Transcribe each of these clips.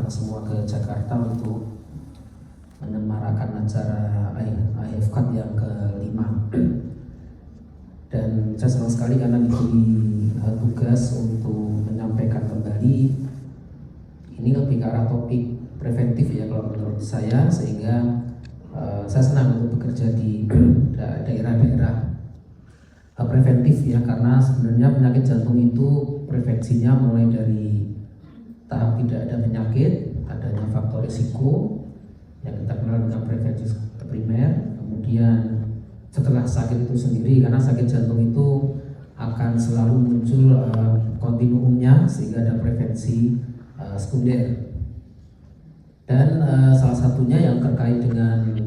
datang semua ke Jakarta untuk menyemarakan acara AFCAT yang kelima. Dan saya senang sekali karena diberi tugas untuk menyampaikan kembali. Ini lebih ke arah topik preventif ya kalau menurut saya, sehingga saya senang untuk bekerja di daerah-daerah preventif ya, karena sebenarnya penyakit jantung itu prevensinya mulai dari tahap tidak ada penyakit, adanya faktor risiko yang kita kenal dengan prevensi primer, kemudian setelah sakit itu sendiri, karena sakit jantung itu akan selalu muncul kontinuumnya sehingga ada prevensi sekunder. Dan salah satunya yang terkait dengan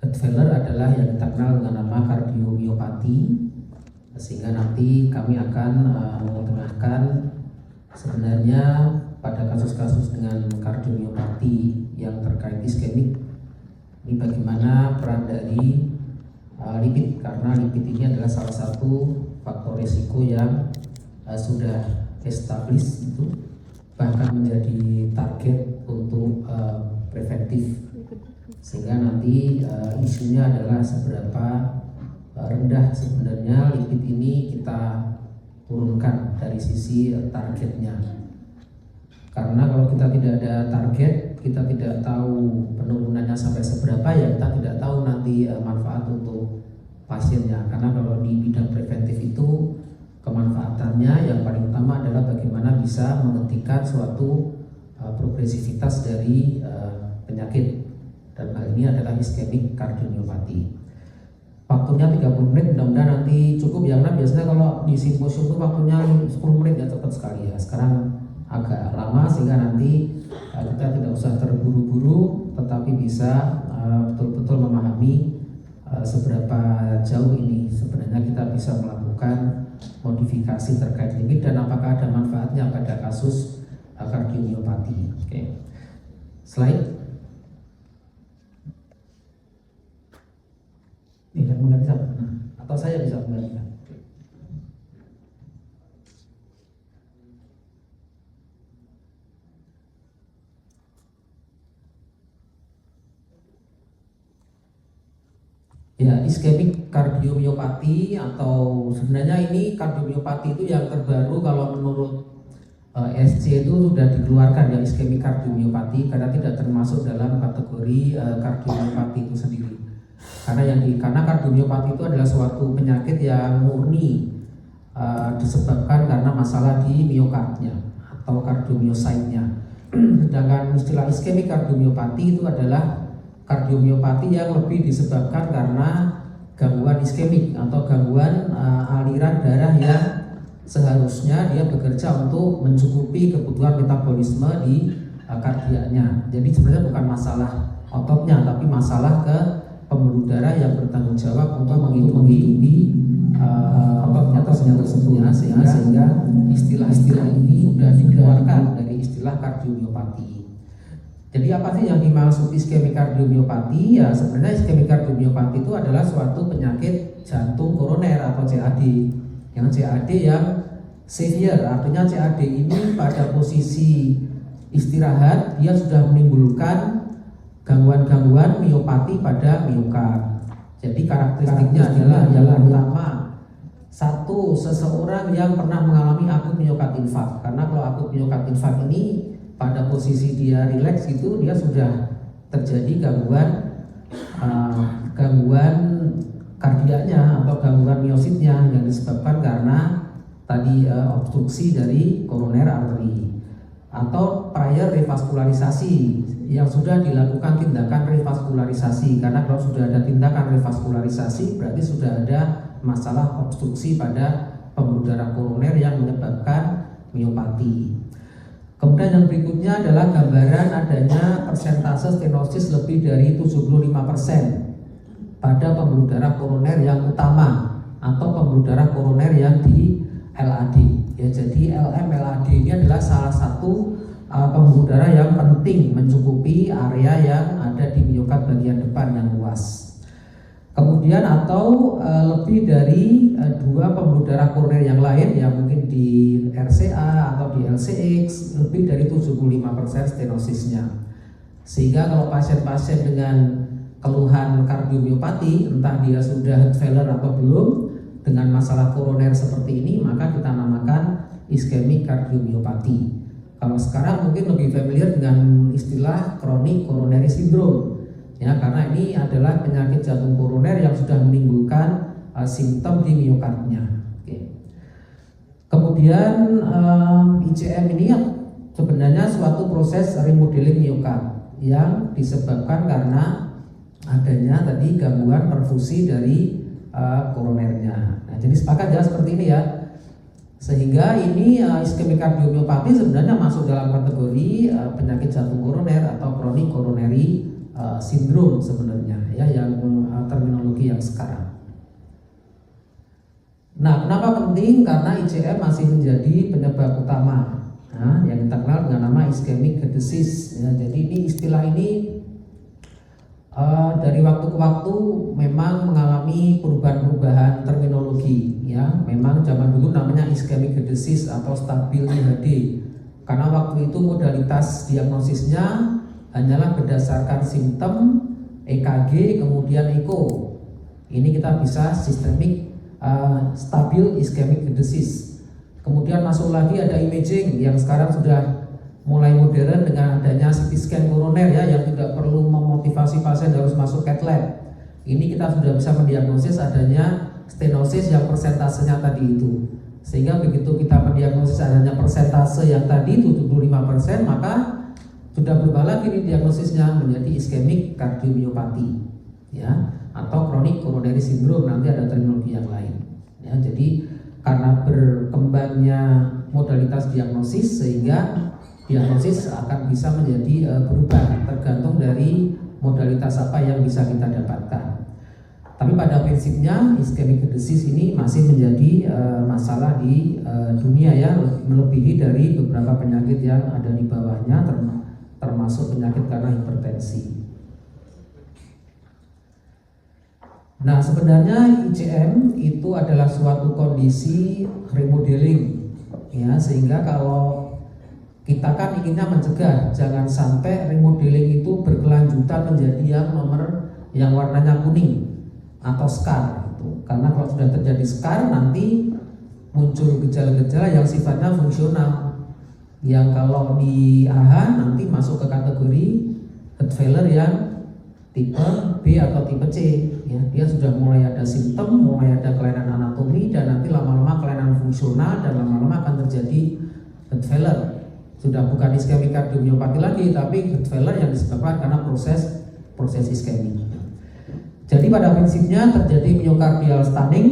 heart failure adalah yang kita kenal dengan nama kardiomiopati, sehingga nanti kami akan mengetengahkan sebenarnya pada kasus-kasus dengan kardiomiopati yang terkait iskemik ini bagaimana peran dari lipid, karena lipid ini adalah salah satu faktor risiko yang sudah established itu, bahkan menjadi target untuk preventif, sehingga nanti isunya adalah seberapa rendah sebenarnya lipid ini kita turunkan dari sisi targetnya. Karena kalau kita tidak ada target, kita tidak tahu penurunannya sampai seberapa, ya kita tidak tahu nanti manfaat untuk pasiennya. Karena kalau di bidang preventif itu kemanfaatannya yang paling utama adalah bagaimana bisa menghentikan suatu progresivitas dari penyakit, dan hal ini adalah iskemik kardiomiopati. Waktunya 30 menit, mudah-mudahan nanti cukup ya, karena biasanya kalau di simposium itu waktunya 10 menit ya, cepat sekali ya. Sekarang agak lama sehingga nanti kita tidak usah terburu-buru, tetapi bisa betul-betul memahami seberapa jauh ini sebenarnya kita bisa melakukan modifikasi terkait lipid dan apakah ada manfaatnya pada kasus kardiomiopati. Oke. Slide. Tidak mengganti atau saya bisa menggantikan. Ya, iskemik kardiomiopati, atau sebenarnya ini kardiomiopati itu yang terbaru kalau menurut SC itu sudah dikeluarkan ya, iskemik kardiomiopati, karena tidak termasuk dalam kategori kardiomiopati itu sendiri. Karena kardiomiopati itu adalah suatu penyakit yang murni disebabkan karena masalah di miokardnya atau kardiomyocyte-nya. Sedangkan istilah iskemik kardiomiopati itu adalah kardiomiopati yang lebih disebabkan karena gangguan iskemik atau gangguan aliran darah yang seharusnya dia bekerja untuk mencukupi kebutuhan metabolisme di kardiaknya. Jadi sebenarnya bukan masalah ototnya, tapi masalah ke pembuluh darah yang bertanggung jawab untuk menghidupi ototnya tersebut, sehingga istilah-istilah ini sudah dikeluarkan dari istilah kardiomiopati. Jadi apa sih yang dimaksud iskemik kardiomiopati? Ya sebenarnya iskemik kardiomiopati itu adalah suatu penyakit jantung koroner atau CAD. Yang CAD yang severe, artinya CAD ini pada posisi istirahat dia sudah menimbulkan gangguan-gangguan miopati pada miokard. Jadi karakteristiknya adalah yang pertama, satu, seseorang yang pernah mengalami akut miokard infark. Karena kalau akut miokard infark ini pada posisi dia rileks itu dia sudah terjadi gangguan kardiaknya atau gangguan miositnya yang disebabkan karena tadi obstruksi dari koroner arteri, atau prior revaskularisasi yang sudah dilakukan tindakan revaskularisasi. Karena kalau sudah ada tindakan revaskularisasi berarti sudah ada masalah obstruksi pada pembuluh darah koroner yang menyebabkan miopati. Kemudian yang berikutnya adalah gambaran adanya persentase stenosis lebih dari 75% pada pembuluh darah koroner yang utama atau pembuluh darah koroner yang di LAD. Ya, jadi LM-LAD ini adalah salah satu pembuluh darah yang penting mencukupi area yang ada di miokard bagian depan yang luas. Kemudian atau lebih dari dua pembuluh darah koroner yang lain yang mungkin di RCA atau di LCX lebih dari 75% stenosisnya. Sehingga kalau pasien-pasien dengan keluhan kardiomiopati, entah dia sudah heart failure atau belum, dengan masalah koroner seperti ini, maka kita namakan iskemik kardiomiopati. Kalau sekarang mungkin lebih familiar dengan istilah chronic coronary syndrome. Ya, karena ini adalah penyakit jantung koroner yang sudah menimbulkan simptom di miokardnya. Oke. Kemudian ICM ini sebenarnya suatu proses remodeling miokard yang disebabkan karena adanya tadi gangguan perfusi dari koronernya. Nah, jadi sepakat ya seperti ini ya. Sehingga ini iskemik kardiomiopati sebenarnya masuk dalam kategori penyakit jantung koroner atau chronic coronary sindrom sebenarnya ya, yang terminologi yang sekarang. Nah, kenapa penting? Karena ICM masih menjadi penyebab utama, yang kita kenal dengan nama ischemic heart disease. Ya, jadi ini istilah ini dari waktu ke waktu memang mengalami perubahan-perubahan terminologi. Ya, memang zaman dulu namanya ischemic heart disease atau stabil IHD. Karena waktu itu modalitas diagnosisnya hanyalah berdasarkan simptom EKG kemudian ECO. Ini kita bisa sistemik stabil ischemic disease. Kemudian masuk lagi ada imaging yang sekarang sudah mulai modern dengan adanya CT scan koroner ya, yang tidak perlu memotivasi pasien harus masuk cath lab. Ini kita sudah bisa mendiagnosis adanya stenosis yang persentasenya tadi itu. Sehingga begitu kita mendiagnosis adanya persentase yang tadi 75%, maka sudah berubah lagi nih diagnosisnya menjadi iskemik kardiomiopati ya, atau chronic coronary syndrome, nanti ada terminologi yang lain ya. Jadi karena berkembangnya modalitas diagnosis sehingga diagnosis akan bisa menjadi berubah tergantung dari modalitas apa yang bisa kita dapatkan. Tapi pada prinsipnya ischemic disease ini masih menjadi masalah di dunia ya, melebihi dari beberapa penyakit yang ada di bawahnya, termasuk penyakit karena hipertensi. Nah, sebenarnya ICM itu adalah suatu kondisi remodeling ya, sehingga kalau kita kan inginnya mencegah jangan sampai remodeling itu berkelanjutan menjadi yang warnanya kuning atau scar itu. Karena kalau sudah terjadi scar nanti muncul gejala-gejala yang sifatnya fungsional, yang kalau di AHA nanti masuk ke kategori heart failure yang tipe B atau tipe C ya. Dia sudah mulai ada simptom, mulai ada kelainan anatomi, dan nanti lama-lama kelainan fungsional, dan lama-lama akan terjadi heart failure. Sudah bukan iskemik kardiomiopati lagi, tapi heart failure yang disebabkan karena proses iskemik. Jadi pada prinsipnya terjadi myocardial stunning,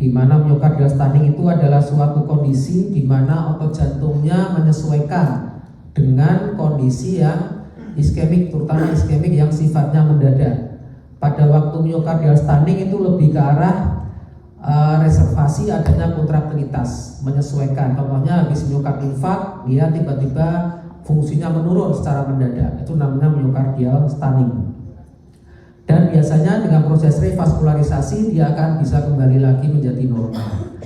di mana myocardial stunning itu adalah suatu kondisi di mana otot jantungnya menyesuaikan dengan kondisi yang iskemik, terutama iskemik yang sifatnya mendadak. Pada waktu myocardial stunning itu lebih ke arah reservasi adanya kontraktilitas, menyesuaikan. Contohnya habis myokard infark, dia tiba-tiba fungsinya menurun secara mendadak, itu namanya myocardial stunning. Dan biasanya dengan proses revaskularisasi dia akan bisa kembali lagi menjadi normal.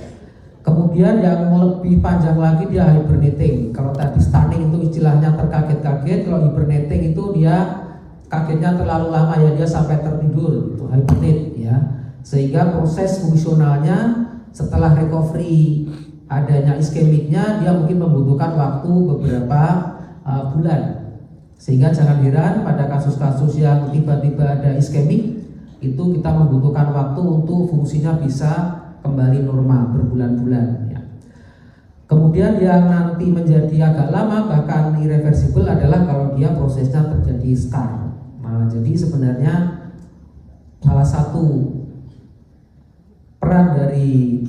Kemudian yang lebih panjang lagi dia hibernating. Kalau tadi stunning itu istilahnya terkaget-kaget, kalau hibernating itu dia kagetnya terlalu lama ya, dia sampai tertidur, itu hibernate ya. Sehingga proses fungsionalnya setelah recovery adanya iskemiknya dia mungkin membutuhkan waktu beberapa bulan. Sehingga jangan heran pada kasus-kasus yang tiba-tiba ada iskemik itu kita membutuhkan waktu untuk fungsinya bisa kembali normal berbulan-bulan ya. Kemudian yang nanti menjadi agak lama bahkan irreversible adalah kalau dia prosesnya terjadi scar. Nah, jadi sebenarnya salah satu peran dari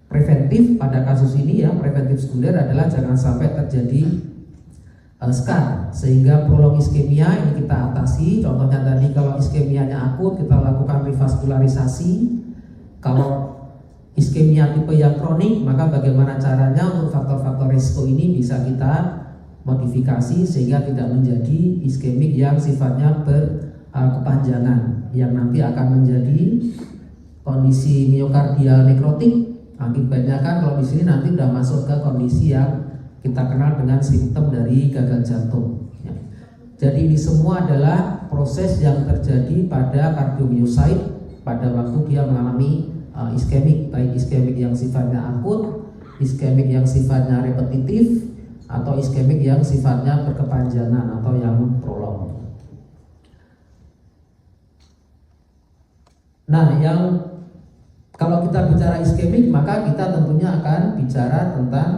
preventif pada kasus ini ya, preventif sekunder adalah jangan sampai terjadi scar, sehingga prolong iskemia ini kita atasi. Contohnya tadi kalau iskemianya akut kita lakukan revaskularisasi. Kalau iskemia tipe yang kronik, maka bagaimana caranya untuk faktor-faktor risiko ini bisa kita modifikasi sehingga tidak menjadi iskemik yang sifatnya kepanjangan yang nanti akan menjadi kondisi miokardial nekrotik. Akibatnya kan kalau di sini nanti udah masuk ke kondisi yang kita kenal dengan simptom dari gagal jantung. Ya. Jadi ini semua adalah proses yang terjadi pada kardiomyosit pada waktu dia mengalami iskemik, baik iskemik yang sifatnya akut, iskemik yang sifatnya repetitif, atau iskemik yang sifatnya berkepanjangan atau yang prolong. Nah, yang kalau kita bicara iskemik, maka kita tentunya akan bicara tentang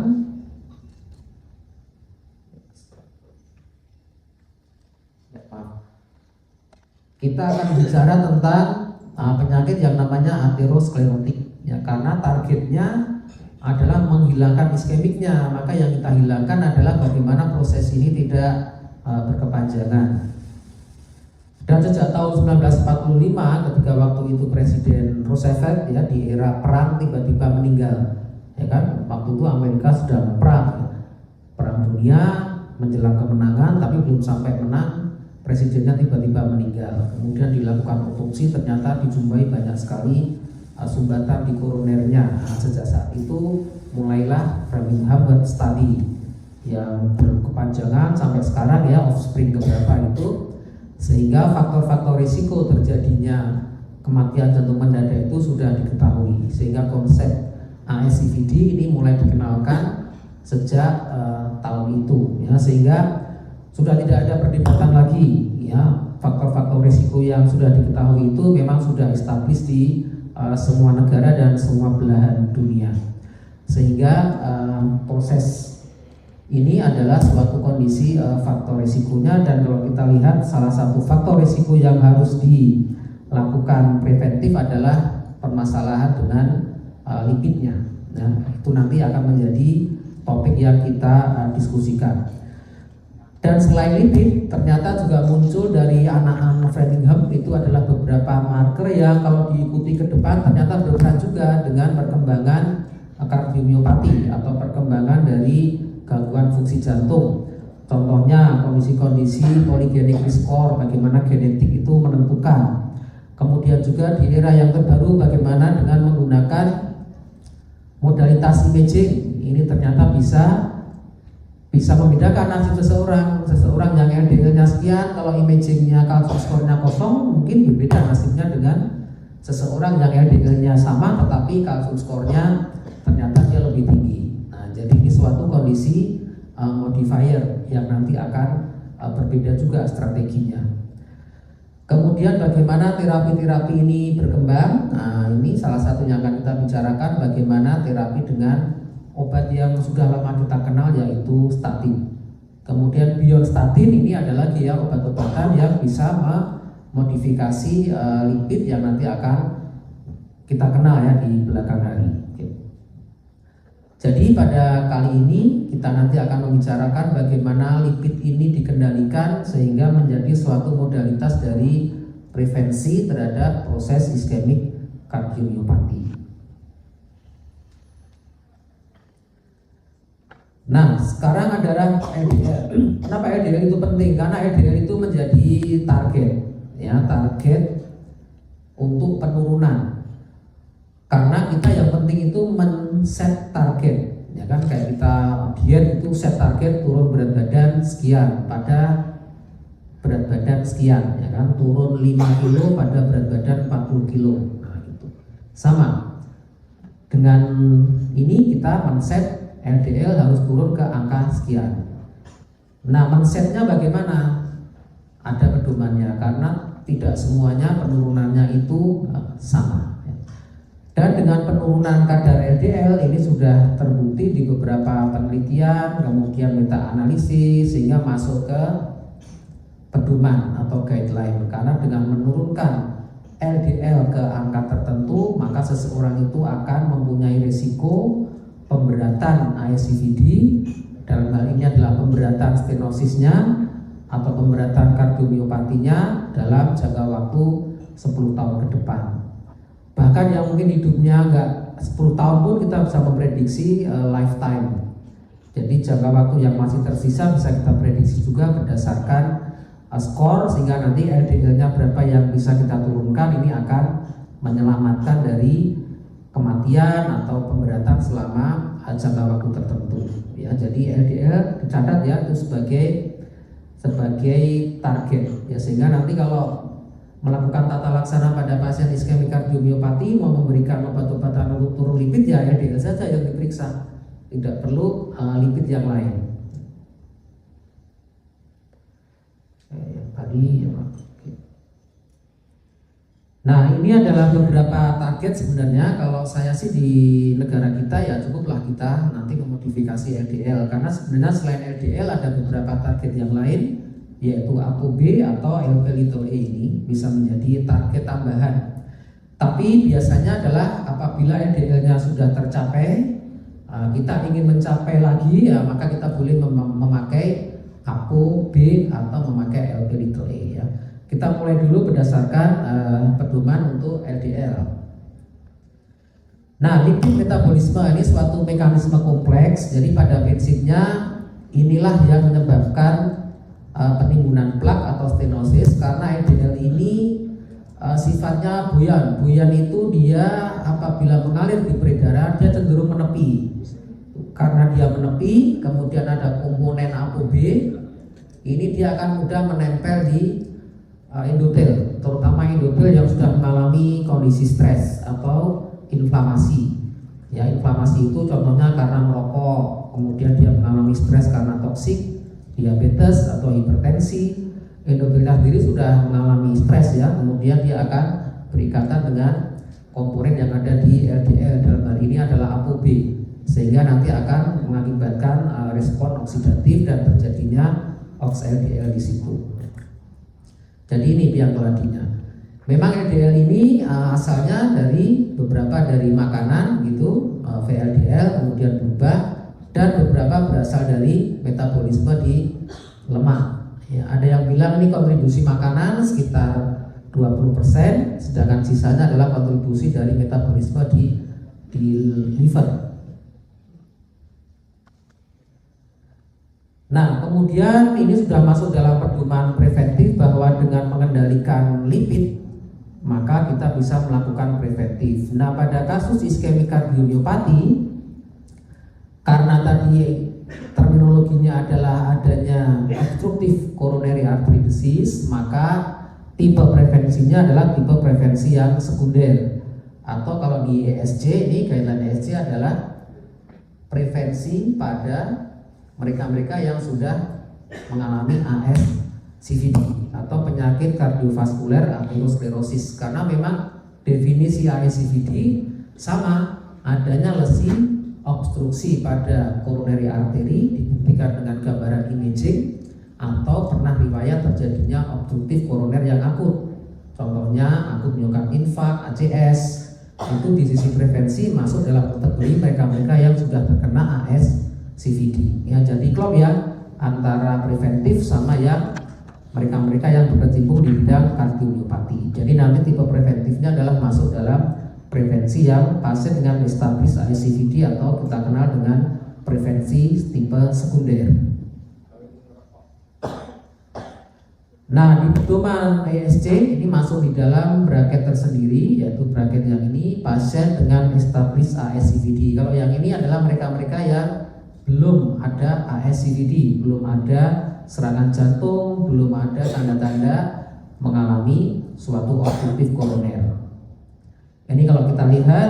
penyakit yang namanya aterosklerotik, ya, karena targetnya adalah menghilangkan iskemiknya. Maka yang kita hilangkan adalah bagaimana proses ini tidak berkepanjangan. Dan sejak tahun 1945 ketika waktu itu Presiden Roosevelt, ya, di era perang tiba-tiba meninggal, ya kan, waktu itu Amerika sedang perang dunia menjelang kemenangan, tapi belum sampai menang, presidennya tiba-tiba meninggal. Kemudian dilakukan otopsi, ternyata dijumpai banyak sekali sumbatan di koronernya. Nah, sejak saat itu mulailah Framingham Heart Study yang berkepanjangan sampai sekarang, ya, offspring keberapa itu, sehingga faktor-faktor risiko terjadinya kematian jantung mendadak itu sudah diketahui, sehingga konsep ASCVD ini mulai dikenalkan sejak tahun itu, ya, sehingga sudah tidak ada perdebatan lagi, ya, faktor-faktor risiko yang sudah diketahui itu memang sudah established di semua negara dan semua belahan dunia, sehingga proses ini adalah suatu kondisi faktor risikonya. Dan kalau kita lihat, salah satu faktor risiko yang harus dilakukan preventif adalah permasalahan dengan lipidnya. Nah, itu nanti akan menjadi topik yang kita diskusikan. Dan selain lipid, ternyata juga muncul dari anak-anak Framingham itu adalah beberapa marker yang kalau diikuti ke depan ternyata berperan juga dengan perkembangan kardiomiopati atau perkembangan dari gangguan fungsi jantung. Contohnya kondisi-kondisi polygenic risk score, bagaimana genetik itu menentukan. Kemudian juga di era yang terbaru bagaimana dengan menggunakan modalitas imaging. Ini ternyata bisa membedakan nasib seseorang yang LDL-nya sekian, kalau imagingnya calcium score-nya kosong, mungkin berbeda nasibnya dengan seseorang yang LDL-nya sama tetapi calcium score-nya ternyata dia lebih tinggi. Jadi ini suatu kondisi modifier yang nanti akan berbeda juga strateginya. Kemudian bagaimana terapi-terapi ini berkembang. Nah, ini salah satu yang akan kita bicarakan, bagaimana terapi dengan obat yang sudah lama kita kenal, yaitu statin. Kemudian beyond statin ini adalah lagi, ya, obat-obatan yang bisa memodifikasi lipid yang nanti akan kita kenal, ya, di belakang hari. Jadi pada kali ini kita nanti akan membicarakan bagaimana lipid ini dikendalikan sehingga menjadi suatu modalitas dari prevensi terhadap proses iskemik kardiomiopati. Nah, sekarang adalah LDL. Kenapa LDL itu penting? Karena LDL itu menjadi target, ya, target untuk penurunan. Karena kita yang penting itu men-set target, ya kan, kayak kita diet itu set target turun berat badan sekian pada berat badan sekian, ya kan, turun 5 kilo pada berat badan 40 kilo. Nah, itu sama dengan ini, kita men-set LDL harus turun ke angka sekian. Nah, men-setnya bagaimana? Ada pedomannya, karena tidak semuanya penurunannya itu sama. Dan dengan penurunan kadar LDL ini sudah terbukti di beberapa penelitian, kemudian meta analisis, sehingga masuk ke pedoman atau guideline. Karena dengan menurunkan LDL ke angka tertentu, maka seseorang itu akan mempunyai risiko pemberatan ASCVD, dalam hal ini adalah pemberatan stenosisnya atau pemberatan kardiomiopatinya dalam jangka waktu 10 tahun ke depan. Bahkan yang mungkin hidupnya enggak 10 tahun pun kita bisa memprediksi lifetime. Jadi jangka waktu yang masih tersisa bisa kita prediksi juga berdasarkan skor, sehingga nanti LDL-nya berapa yang bisa kita turunkan, ini akan menyelamatkan dari kematian atau pemberatan selama jangka waktu tertentu ya. Jadi LDL dicatat ya itu sebagai target ya, sehingga nanti kalau melakukan tata laksana pada pasien iskemik kardiomiopati mau memberikan obat-obatan untuk turun lipid ya LDL saja yang diperiksa, tidak perlu lipid yang lain. Tadi ya, nah ini adalah beberapa target sebenarnya. Kalau saya sih di negara kita ya cukuplah kita nanti memodifikasi LDL, karena sebenarnya selain LDL ada beberapa target yang lain, yaitu ApoB atau LP(a) ini bisa menjadi target tambahan. Tapi biasanya adalah apabila LDL-nya sudah tercapai, kita ingin mencapai lagi ya, maka kita boleh memakai ApoB atau memakai LP(a) ya. Kita mulai dulu berdasarkan pedoman untuk LDL. Nah, lipid metabolisme ini suatu mekanisme kompleks. Jadi pada prinsipnya inilah yang menyebabkan penimbunan plak atau stenosis, karena LDL ini sifatnya buoyan. Buoyan itu dia apabila mengalir di peredaran dia cenderung menepi. Karena dia menepi, kemudian ada komponen ApoB, ini dia akan mudah menempel di endotel, terutama endotel yang sudah mengalami kondisi stres atau inflamasi. Ya, inflamasi itu contohnya karena merokok, kemudian dia mengalami stres karena toksik, diabetes atau hipertensi. Endotelnya sendiri sudah mengalami stres ya, kemudian dia akan berikatan dengan komponen yang ada di LDL, dalam hal ini adalah ApoB, sehingga nanti akan mengakibatkan respon oksidatif dan terjadinya oks LDL di situ. Jadi ini biang keladinya. Memang LDL ini asalnya dari makanan gitu, VLDL kemudian berubah, dan beberapa berasal dari metabolisme di lemak. Ya, ada yang bilang ini kontribusi makanan sekitar 20%, sedangkan sisanya adalah kontribusi dari metabolisme di liver. Nah, kemudian ini sudah masuk dalam pedoman preventif bahwa dengan mengendalikan lipid maka kita bisa melakukan preventif. Nah, pada kasus iskemik kardiomiopati, karena tadi terminologinya adalah adanya obstructive coronary artery disease, maka tipe prevensinya adalah tipe prevensi yang sekunder, atau kalau di ESC ini guideline ESC adalah prevensi pada mereka-mereka yang sudah mengalami ASCVD atau penyakit kardiovaskuler aterosklerosis, karena memang definisi ASCVD sama, adanya lesi obstruksi pada coronary artery dibuktikan dengan gambaran imaging, atau pernah riwayat terjadinya obstruktif koroner yang akut, contohnya akut miokard infark, ACS. Itu di sisi prevensi masuk dalam kategori mereka-mereka yang sudah terkena ASCVD ya. Jadi klop ya antara preventif sama yang mereka-mereka yang berkecimpung di bidang kardiomiopati. Jadi nanti tipe preventifnya adalah masuk dalam prevensi yang pasien dengan established ASCVD atau kita kenal dengan prevensi tipe sekunder. Nah, di pedoman ESC ini masuk di dalam bracket tersendiri, yaitu bracket yang ini pasien dengan established ASCVD. Kalau yang ini adalah mereka-mereka yang belum ada ASCVD, belum ada serangan jantung, belum ada tanda-tanda mengalami suatu obstruktif koroner. Ini kalau kita lihat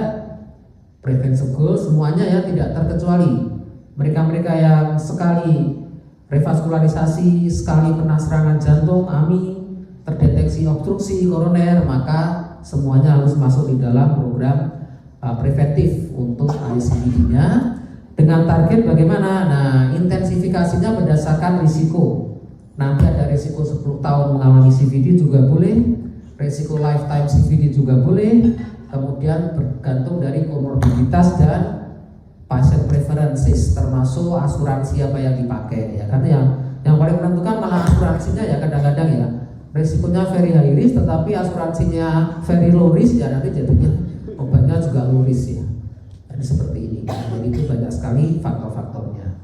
prevention goal semuanya ya tidak terkecuali. Mereka-mereka yang sekali revaskularisasi, sekali kena serangan jantung, AMI, terdeteksi obstruksi koroner, maka semuanya harus masuk di dalam program preventif untuk ASCVD-nya. Dengan target bagaimana? Nah, intensifikasinya berdasarkan risiko. Nanti ada risiko 10 tahun mengalami CVD juga boleh, risiko lifetime CVD juga boleh, kemudian bergantung dari komorbiditas dan pasien preferences, termasuk asuransi apa yang dipakai ya. Karena yang paling menentukan malah asuransinya ya, kadang-kadang ya risikonya very high risk tetapi asuransinya very low risk ya, nanti jadinya obatnya juga low risk ya. Jadi seperti ini. Jadi itu banyak sekali faktor-faktornya.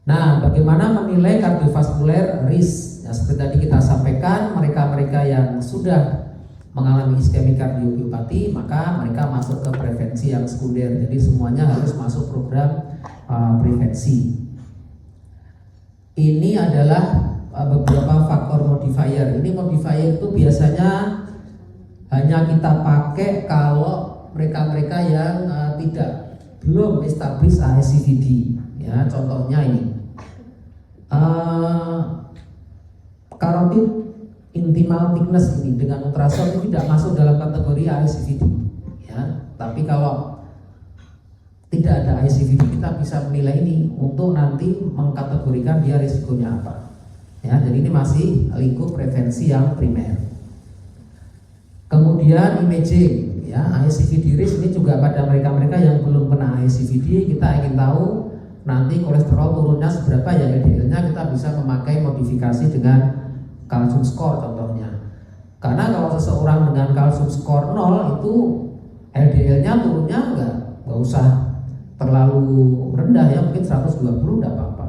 Nah, bagaimana menilai kardiovaskuler risk? Ya, seperti tadi kita sampaikan, mereka-mereka yang sudah mengalami iskemik kardiomiopati, maka mereka masuk ke prevensi yang sekunder. Jadi semuanya harus masuk program prevensi. Ini adalah beberapa faktor modifier. Ini modifier itu biasanya hanya kita pakai kalau mereka-mereka yang belum establish ASCVD. Ya, contohnya ini. Carotid intimal thickness ini dengan ultrasound itu tidak masuk dalam kategori ASCVD, ya. Tapi kalau tidak ada ASCVD, kita bisa menilai ini untuk nanti mengkategorikan dia risikonya apa. Ya, jadi ini masih lingkup prevensi yang primer. Kemudian imaging, ya, ASCVD risk ini juga pada mereka-mereka yang belum kena ASCVD, kita ingin tahu nanti kolesterol turunnya seberapa ya LDL-nya, kita bisa memakai modifikasi dengan kalsium score contohnya. Karena kalau seseorang dengan kalsium score 0 itu LDL-nya turunnya nggak usah terlalu rendah ya, mungkin 120 tidak apa-apa.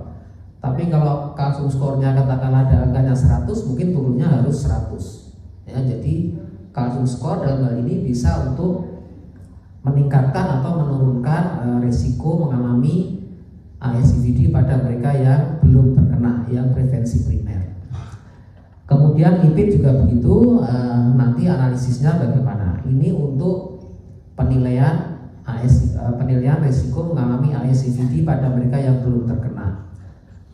Tapi kalau kalsium score-nya katakanlah ada angkanya 100, mungkin turunnya harus 100. Ya, jadi kalsium score dalam hal ini bisa untuk meningkatkan atau menurunkan risiko mengalami ASCVD pada mereka yang belum terkena, yang prevensi primer. Kemudian lipid juga begitu, nanti analisisnya bagaimana. Ini untuk penilaian risiko mengalami ASCVD pada mereka yang belum terkena.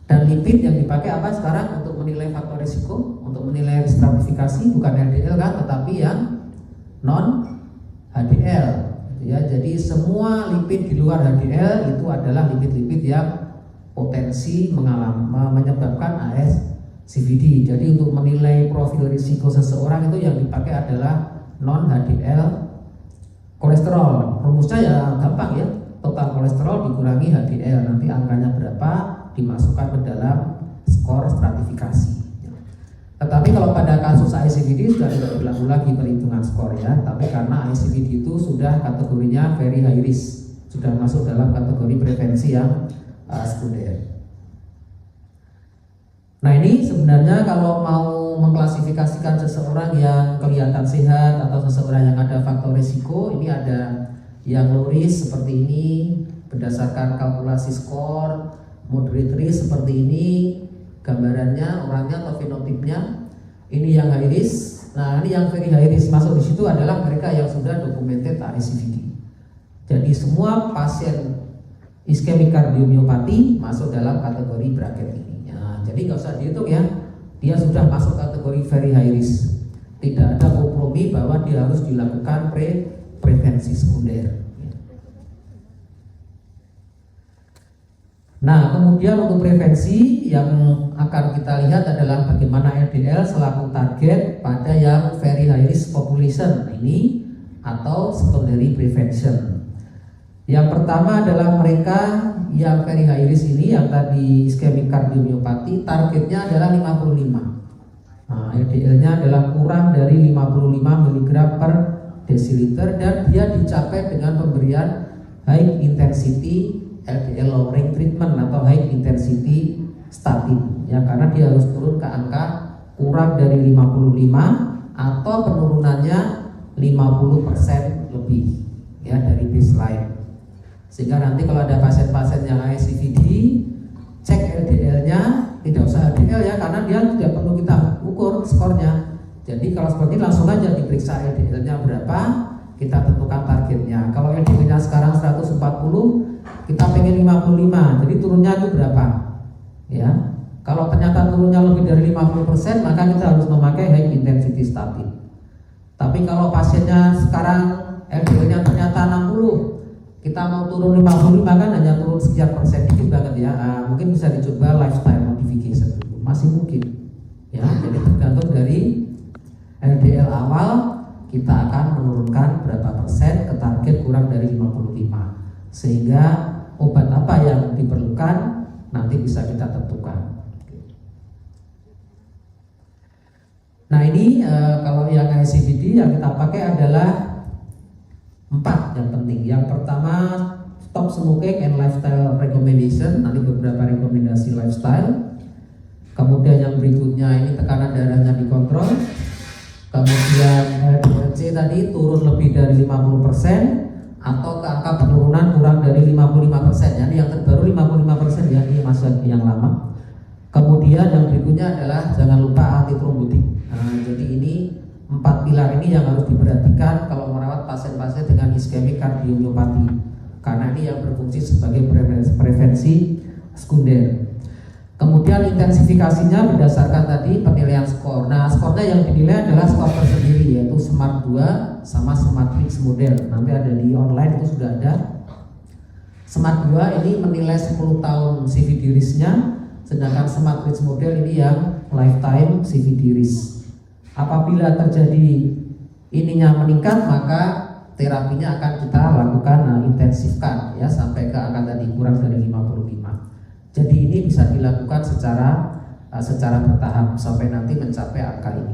Dan lipid yang dipakai apa sekarang untuk menilai faktor risiko, untuk menilai stratifikasi bukan LDL kan, tetapi yang non HDL. Ya, jadi semua lipid di luar HDL itu adalah lipid-lipid yang potensi menyebabkan ASCVD. Jadi untuk menilai profil risiko seseorang itu yang dipakai adalah non HDL kolesterol. Rumusnya ya gampang ya, total kolesterol dikurangi HDL, nanti angkanya berapa dimasukkan ke dalam skor stratifikasi. Tetapi kalau pada kasus ASCVD sudah tidak berlaku lagi perhitungan skor ya, tapi karena ASCVD itu sudah kategorinya very high risk, sudah masuk dalam kategori prevensi yang sekunder. Nah, ini sebenarnya kalau mau mengklasifikasikan seseorang yang kelihatan sehat atau seseorang yang ada faktor risiko, ini ada yang low risk seperti ini berdasarkan kalkulasi skor, moderate risk seperti ini gambarannya orangnya atau fenotipnya. Ini yang high risk. Nah, ini yang very high risk masuk di situ adalah mereka yang sudah documented ASCVD. Jadi semua pasien iskemik kardiomiopati masuk dalam kategori bracket ini. Ya, jadi nggak usah dihitung ya, dia sudah masuk kategori very high risk. Tidak ada kompromi bahwa dia harus dilakukan prevensi sekunder. Nah, kemudian untuk prevensi yang akan kita lihat adalah bagaimana LDL selaku target pada yang very high risk population ini atau secondary prevention. Yang pertama adalah mereka yang very high risk ini yang tadi iskemik kardiomiopati, targetnya adalah 55. Nah, LDL-nya adalah kurang dari 55 mg per desiliter dan dia dicapai dengan pemberian high intensity LDL lowering treatment atau high intensity statin ya, karena dia harus turun ke angka kurang dari 55 atau penurunannya 50% lebih ya dari baseline. Sehingga nanti kalau ada pasien-pasien yang ASCVD, cek LDL-nya, tidak usah HDL ya, karena dia tidak perlu kita ukur skornya. Jadi kalau seperti ini langsung aja diperiksa LDL-nya berapa, kita tentukan targetnya. Kalau LDL-nya sekarang 140, kita pengen 55, jadi turunnya itu berapa? Ya, kalau ternyata turunnya lebih dari 50%, maka kita harus memakai high intensity statin. Tapi kalau pasiennya sekarang LDL-nya ternyata 60, kita mau turun 55 kan hanya turun sekian persen, dikit banget ya. Mungkin bisa dicoba lifestyle modification dulu, masih mungkin. Ya, jadi tergantung dari LDL awal, kita akan menurunkan berapa persen ke target kurang dari 55, sehingga obat apa yang diperlukan nanti bisa kita tentukan. Nah, ini kalau yang ASCVD yang kita pakai adalah 4 yang penting. Yang pertama, stop smoking and lifestyle recommendation, nanti beberapa rekomendasi lifestyle. Kemudian yang berikutnya ini tekanan darahnya dikontrol. Kemudian LDL-C tadi turun lebih dari 50% atau ke angka penurunan kurang dari 55%. Jadi yang terbaru 55% ya, ini masih yang lama. Kemudian yang berikutnya adalah jangan lupa antitrombotik. Nah, jadi ini 4 pilar ini yang harus diperhatikan kalau merawat pasien-pasien dengan iskemik kardiomiopati, karena ini yang berfungsi sebagai prevensi sekunder. Kemudian intensifikasinya berdasarkan tadi penilaian skor. Nah, skornya yang dinilai adalah skor tersendiri, yaitu SMART 2 sama SMART-Mix model. Nanti ada di online, itu sudah ada. SMART 2 ini menilai 10 tahun CVD risk-nya, sedangkan SMART-Mix model ini yang lifetime CVD risk. Apabila terjadi ininya meningkat, maka terapinya akan kita lakukan intensifkan ya sampai ke angka tadi kurang dari 55. Jadi ini bisa dilakukan secara bertahap sampai nanti mencapai angka ini.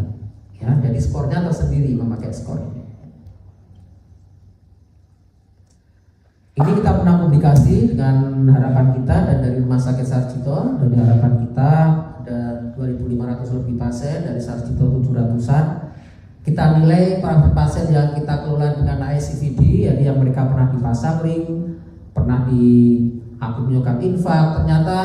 Ya, jadi skornya tersendiri memakai skor ini. Ini kita pernah publikasi dengan harapan kita dan dari Rumah Sakit Sarjito. Dari harapan kita ada 2.500 lebih pasien, dari Sarjito 700-an. Kita nilai para pasien yang kita kelola dengan ASCVD, jadi yang mereka pernah dipasang ring, pernah di akut miokard infark, ternyata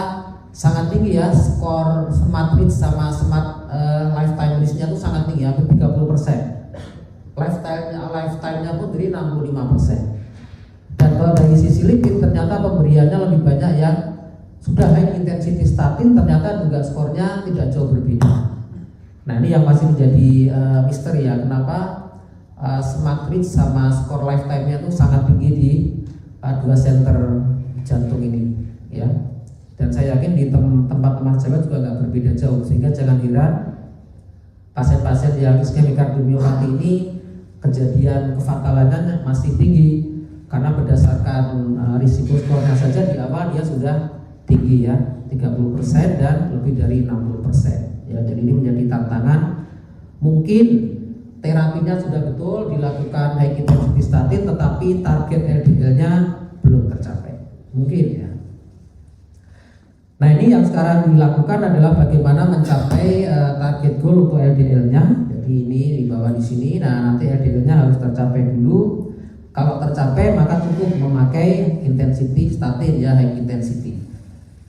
sangat tinggi ya, skor SMART risk sama SMART lifetime risk-nya itu sangat tinggi, hampir 30%. Lifetime-nya pun dari 65%. Dan kalau dari sisi lipid ternyata pemberiannya lebih banyak yang sudah high intensity statin, ternyata juga skornya tidak jauh berbeda. Nah, ini yang masih menjadi misteri ya, kenapa SMART risk sama skor lifetime-nya itu sangat tinggi di dua center jantung ini ya. Dan saya yakin di tempat-tempat Jawa juga nggak berbeda jauh, sehingga jangan heran pasien-pasien yang iskemik kardiomiopati ini kejadian kefatalannya masih tinggi, karena berdasarkan risiko skornya saja di awal dia sudah tinggi ya, 30% dan lebih dari 60% ya. Jadi ini menjadi tantangan. Mungkin terapinya sudah betul dilakukan high intensity statin, tetapi target LDL-nya belum tercapai, mungkin ya. Nah, ini yang sekarang dilakukan adalah bagaimana mencapai target goal untuk LDL-nya. Jadi ini di bawah di sini. Nah, nanti LDL-nya harus tercapai dulu. Kalau tercapai maka cukup memakai intensity statin ya, high intensity.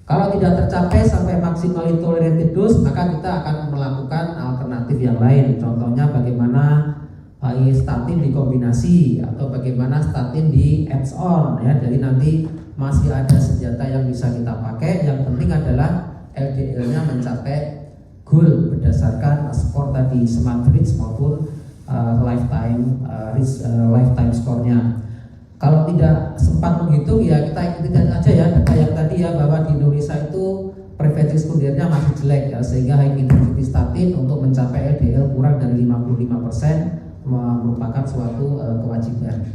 Kalau tidak tercapai sampai maksimal tolerated dose, maka kita akan melakukan alternatif yang lain. Contohnya bagaimana statin dikombinasi atau bagaimana statin di add-on ya. Jadi nanti masih ada senjata yang bisa kita pakai. Yang penting adalah LDL-nya mencapai goal berdasarkan skor tadi SMART risk maupun lifetime skornya. Kalau tidak sempat menghitung ya kita ikuti aja ya data yang tadi ya, bahwa di Indonesia itu prevensi sekundernya masih jelek ya, sehingga high intensity statin untuk mencapai LDL kurang dari 55% merupakan suatu kewajiban.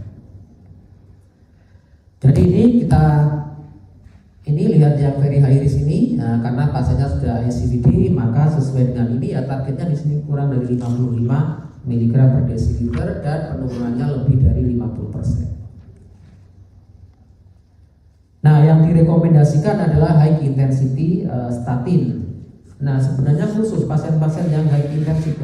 Jadi ini lihat yang very high risk ini, karena pasiennya sudah ASCVD, maka sesuai dengan ini ya targetnya di sini kurang dari 55 mg per desiliter dan penurunannya lebih dari 50%. Nah, yang direkomendasikan adalah high intensity statin. Nah, sebenarnya khusus pasien-pasien yang high intensity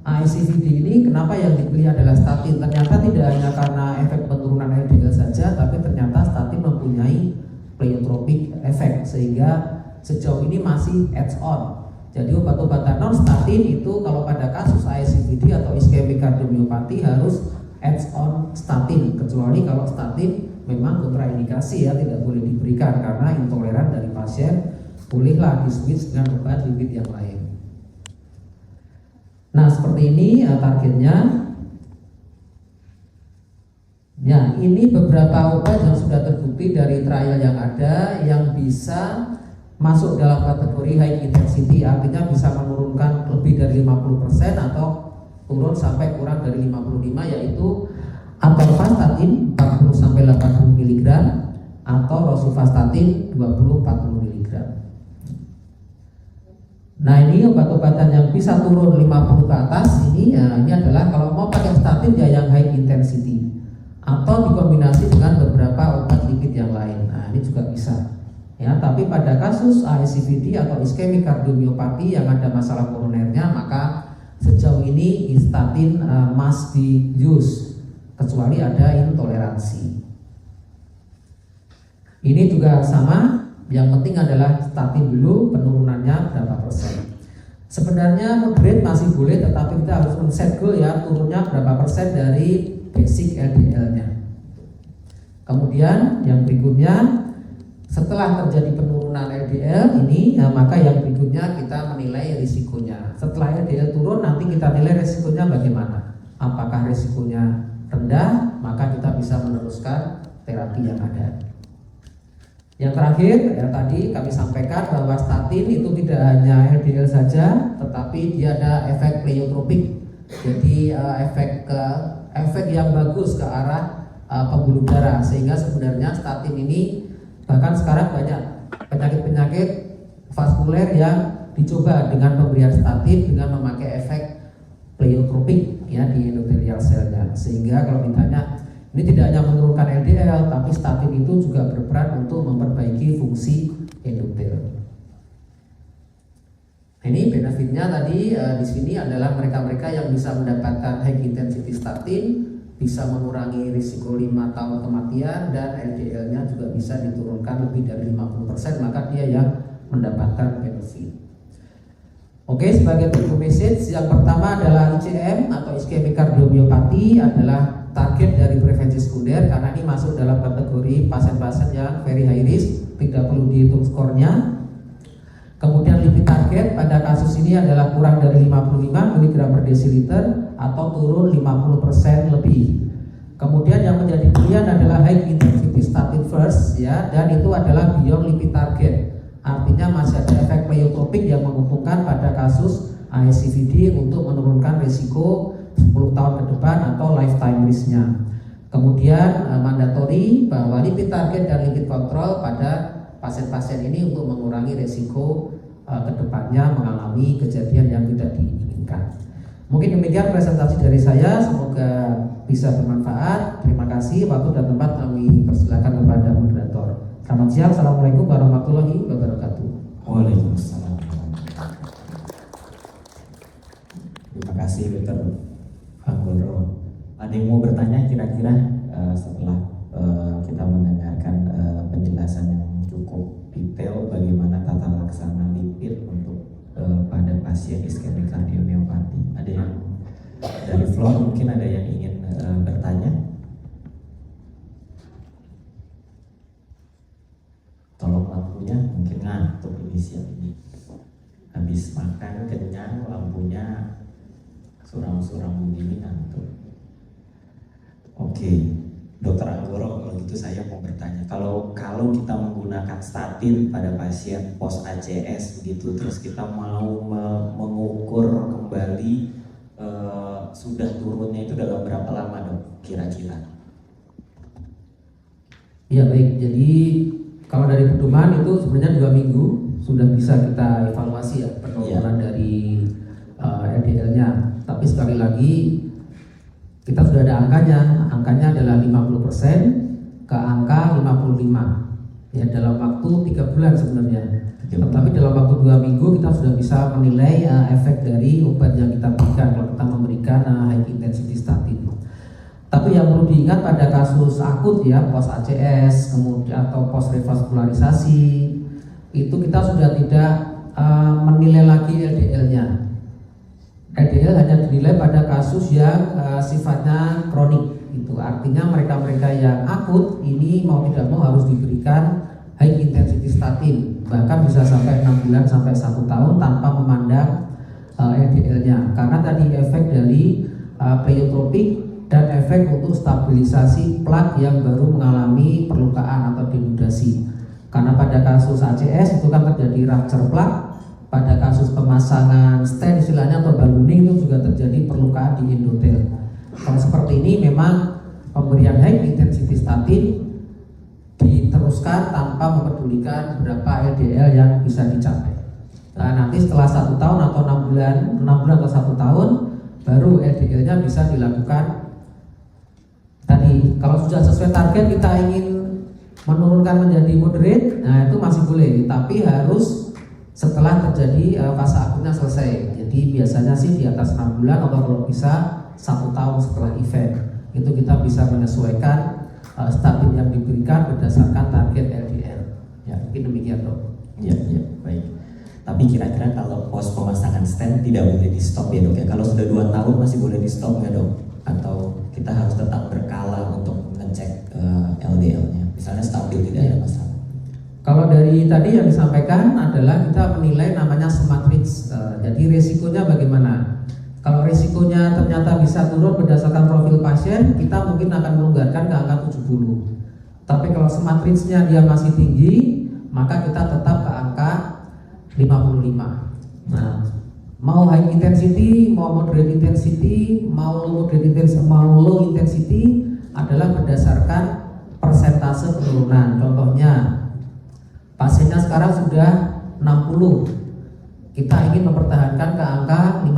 ASCVD ini, kenapa yang dipilih adalah statin? Ternyata tidak hanya karena efek penurunan LDL saja, tapi ternyata statin mempunyai pleiotropic efek, sehingga sejauh ini masih add-on. Jadi obat-obatan non statin itu kalau pada kasus ASCVD atau iskemik kardiomiopati harus add-on statin, kecuali kalau statin memang kontraindikasi ya, tidak boleh diberikan karena intoleran dari pasien, bolehlah di-switch dengan obat lipid yang lain. Nah, seperti ini targetnya. Ya, ini beberapa obat yang sudah terbukti dari trial yang ada yang bisa masuk dalam kategori high intensity, artinya bisa menurunkan lebih dari 50% atau turun sampai kurang dari 55, yaitu atorvastatin 40-80 mg atau rosuvastatin 20-40 mg. Nah, ini obat-obatan yang bisa turun 50 ke atas ini ya, ini adalah kalau mau pakai statin ya yang high intensity atau dikombinasi dengan beberapa obat lipid yang lain. Ya, tapi pada kasus ASCVD atau iskemik kardiomiopati yang ada masalah koronernya, maka sejauh ini statin must be used kecuali ada intoleransi. Ini juga sama, yang penting adalah statin dulu penurunannya berapa persen. Sebenarnya moderate masih boleh, tetapi kita harus men-set goal ya, turunnya berapa persen dari basic LDL-nya. Kemudian yang berikutnya, setelah terjadi penurunan LDL ini, ya, maka yang berikutnya kita menilai risikonya. Setelah LDL turun, nanti kita nilai risikonya bagaimana. Apakah risikonya rendah, maka kita bisa meneruskan terapi yang ada. Yang terakhir, ya tadi kami sampaikan bahwa statin itu tidak hanya LDL saja, tetapi dia ada efek pleiotropik. Jadi efek yang bagus ke arah pembuluh darah, sehingga sebenarnya statin ini bahkan sekarang banyak penyakit-penyakit vaskuler yang dicoba dengan pemberian statin dengan memakai efek pleiotropik ya di endothelial selnya. Sehingga kalau ditanya, ini tidak hanya menurunkan LDL, tapi statin itu juga berperan untuk memperbaiki fungsi endotel. Ini benefitnya tadi di sini adalah mereka-mereka yang bisa mendapatkan high intensity statin bisa mengurangi risiko 5 tahun kematian dan LDL-nya juga bisa diturunkan lebih dari 50%, maka dia yang mendapatkan benefit. Oke, sebagai take home message yang pertama adalah ICM atau iskemik kardiomiopati adalah target dari prevensi sekunder karena ini masuk dalam kategori pasien-pasien yang very high risk, tidak perlu dihitung skornya. Kemudian lipid target pada kasus ini adalah kurang dari 55 mg per desiliter atau turun 50% lebih. Kemudian yang menjadi pilihan adalah high intensity statin first ya, dan itu adalah beyond lipid target. Artinya masih ada efek pleiotropik yang menguntungkan pada kasus ASCVD untuk menurunkan risiko 10 tahun ke depan atau lifetime risk-nya. Kemudian mandatori bahwa lipid target dan lipid kontrol pada pasien-pasien ini untuk mengurangi risiko ke depannya mengalami kejadian yang tidak diinginkan. Mungkin demikian presentasi dari saya, semoga bisa bermanfaat. Terima kasih. Waktu dan tempat kami persilakan kepada moderator. Selamat siang. Assalamualaikum warahmatullahi wabarakatuh. Waalaikumsalam. Terima kasih Dr. Anggoro. Ada yang mau bertanya kira-kira setelah kita mendengarkan penjelasan yang cukup detail bagaimana tata laksana lipid untuk pada pasien iskemik kardiomiopati? Ada yang dari floor mungkin ada yang ingin bertanya? Tolong lampunya, mungkin ngantuk ini siang ini. Habis makan kenyang, lampunya suram-suram begini ngantuk. Oke, Dokter Anggoro, kalau gitu saya mau bertanya, kalau kita menggunakan statin pada pasien post ACS begitu, terus kita mau mengukur kembali sudah turunnya itu dalam berapa lama dok kira-kira? Ya baik, jadi kalau dari pedoman itu sebenarnya 2 minggu sudah bisa kita evaluasi ya penurunan dari LDL-nya. Tapi sekali lagi kita sudah ada angkanya adalah 50% ke angka 55 ya dalam waktu 3 bulan sebenarnya. Tetapi dalam waktu 2 minggu kita sudah bisa menilai efek dari obat yang kita berikan kalau kita memberikan high intensity statin. Tapi yang perlu diingat pada kasus akut ya post ACS kemudian atau post revaskularisasi itu kita sudah tidak menilai lagi LDL-nya. LDL hanya dinilai pada kasus yang sifatnya kronik. Itu artinya mereka-mereka yang akut ini mau tidak mau harus diberikan high intensity statin, bahkan bisa sampai 6 bulan sampai 1 tahun tanpa memandang LDL-nya, karena tadi efek dari pleiotropik dan efek untuk stabilisasi plak yang baru mengalami perlukaan atau denudasi. Karena pada kasus ACS itu kan terjadi rupture plak, pada kasus pemasangan stent istilahnya atau ballooning itu juga terjadi perlukaan di endotel. Kalau seperti ini memang pemberian high intensity statin diteruskan tanpa mempedulikan berapa LDL yang bisa dicapai. Nah, nanti setelah 1 tahun atau 6 bulan atau 1 tahun baru LDL-nya bisa dilakukan. Tadi kalau sudah sesuai target kita ingin menurunkan menjadi moderate, nah itu masih boleh, tapi harus setelah terjadi fase akutnya selesai. Jadi biasanya sih di atas 6 bulan atau kalau bisa 1 tahun setelah event itu kita bisa menyesuaikan statin yang diberikan berdasarkan target LDL. Ya, mungkin demikian dok. Ya, baik. Tapi kira-kira kalau pos pemasangan stent tidak boleh di stop ya dok ya? Kalau sudah 2 tahun masih boleh di stop ya dok? Atau kita harus tetap berkala untuk ngecek LDL-nya? Misalnya stabil tidak ada masalah. Kalau dari tadi yang disampaikan adalah kita menilai namanya smart risk. Jadi resikonya bagaimana? Kalau resikonya ternyata bisa turun berdasarkan profil pasien, kita mungkin akan melonggarkan ke angka 70. Tapi kalau smart risk-nya dia masih tinggi, maka kita tetap ke angka 55. Nah, mau high intensity, mau moderate intensity, mau low intensity adalah berdasarkan persentase penurunan. Contohnya, pasiennya sekarang sudah 60, kita ingin mempertahankan ke angka 55.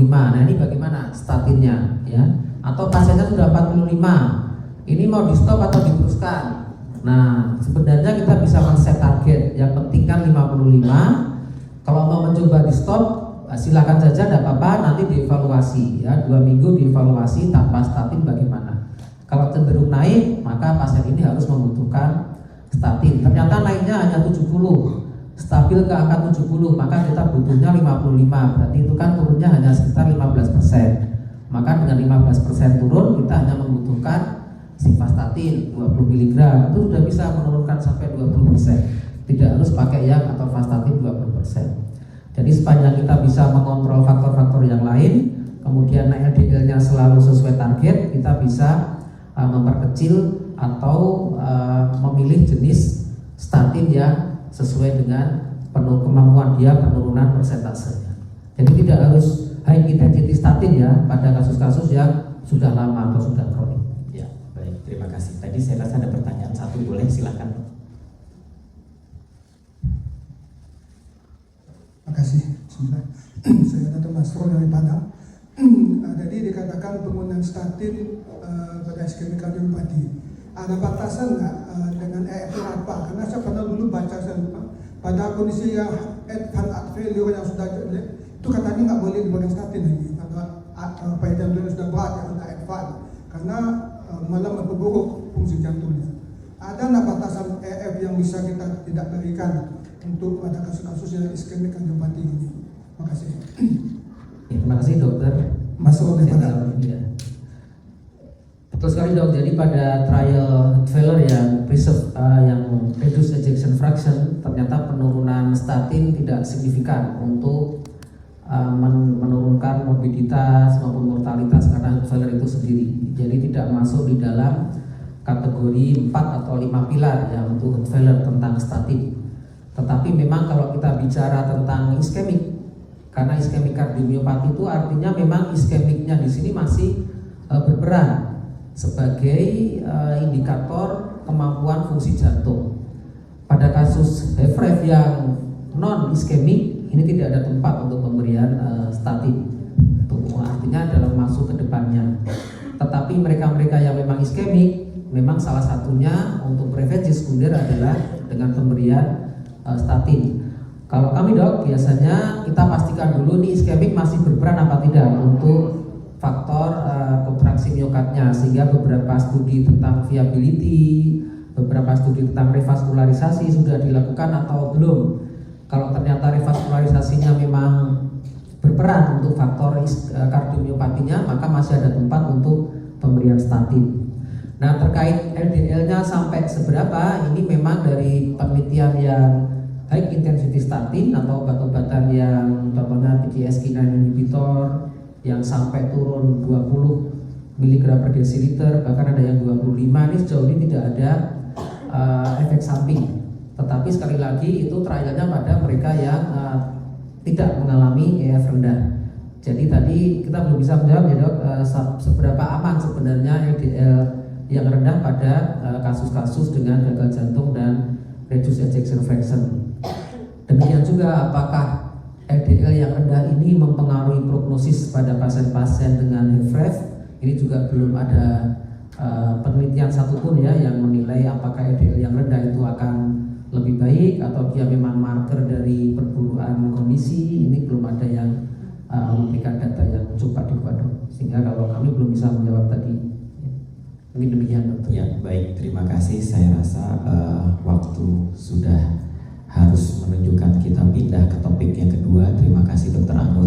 Nah ini bagaimana statinnya ya? Atau pasiennya sudah 45, ini mau di stop atau diteruskan? Nah sebenarnya kita bisa men-set target, yang penting kan 55. Kalau mau mencoba di stop, silakan saja, tidak apa-apa, nanti dievaluasi ya, 2 minggu dievaluasi tanpa statin bagaimana. Kalau cenderung naik, maka pasien ini harus membutuhkan statin. Ternyata naiknya hanya 70, stabil ke angka 70, maka kita butuhnya 55. Berarti itu kan turunnya hanya sekitar 15%. Maka dengan 15% turun, kita hanya membutuhkan simvastatin 20 mg. Itu sudah bisa menurunkan sampai 20%. Tidak harus pakai yang atau vastatin 20%. Jadi sepanjang kita bisa mengontrol faktor-faktor yang lain, kemudian LDL-nya selalu sesuai target, kita bisa memperkecil atau memilih jenis statin yang sesuai dengan kemampuan dia penurunan persentasenya. Jadi tidak harus high intensity statin ya pada kasus-kasus yang sudah lama atau sudah kronik. Ya, baik, terima kasih. Tadi saya rasa ada pertanyaan satu, boleh silakan. Terima kasih. Saya Dr. Masro dari Padang. Jadi dikatakan penggunaan statin pada iskemik kardiopati. Ada batasan nggak dengan EF berapa? Karena saya pernah dulu baca, saya lupa, pada kondisi yang advanced heart failure yang sudah jelek, itu katanya nggak boleh diberikan statin lagi. Atau apa yang sudah berat yang sudah advanced, karena malah memperburuk fungsi jantungnya. Ada nggak batasan EF yang bisa kita tidak berikan untuk pada kasus-kasus yang iskemik kardiopati ini? Terima kasih. Terima kasih dokter. Masuk ke Padang. Betul sekali dok. Jadi pada trial failure yang yang reduced ejection fraction, ternyata penurunan statin tidak signifikan untuk menurunkan morbiditas maupun mortalitas karena failure itu sendiri. Jadi tidak masuk di dalam kategori 4 atau 5 pilar yang untuk failure tentang statin. Tetapi memang kalau kita bicara tentang iskemik, karena iskemik kardiomiopati itu artinya memang iskemiknya di sini masih berperan sebagai indikator kemampuan fungsi jantung. Pada kasus HFrEF yang non iskemik, ini tidak ada tempat untuk pemberian statin. Artinya dalam masuk ke depannya. Tetapi mereka-mereka yang memang iskemik, memang salah satunya untuk prevensi sekunder adalah dengan pemberian statin. Kalau kami dok, biasanya kita pastikan dulu nih iskemik masih berperan apa tidak untuk faktor kontraksi miokardnya, sehingga beberapa studi tentang viability, beberapa studi tentang revaskularisasi sudah dilakukan atau belum. Kalau ternyata revaskularisasinya memang berperan untuk faktor kardiomiopatinya, maka masih ada tempat untuk pemberian statin. Nah terkait LDL-nya sampai seberapa, ini memang dari penelitian yang high intensity statin atau obat-obatan yang contohnya PCSK9 inhibitor yang sampai turun 20 mg per desiliter, bahkan ada yang 25, ini sejauh ini tidak ada efek samping. Tetapi sekali lagi itu trialnya pada mereka yang tidak mengalami EF rendah. Jadi tadi kita belum bisa menjawab ya dok, seberapa aman sebenarnya LDL yang rendah pada kasus-kasus dengan gagal jantung dan reduced ejection fraction. Demikian juga apakah LDL yang rendah ini mempengaruhi prognosis pada pasien-pasien dengan HFrEF, ini juga belum ada penelitian satupun ya yang menilai apakah LDL yang rendah itu akan lebih baik atau dia memang marker dari perburuan kondisi. Ini belum ada yang memberikan data yang cukup di Dok. Sehingga kalau kami belum bisa menjawab tadi. Mungkin demikian Dokter. Ya, baik, terima kasih. Saya rasa waktu sudah harus menunjukkan kita pindah ke topik yang kedua. Terima kasih Dr. Angga.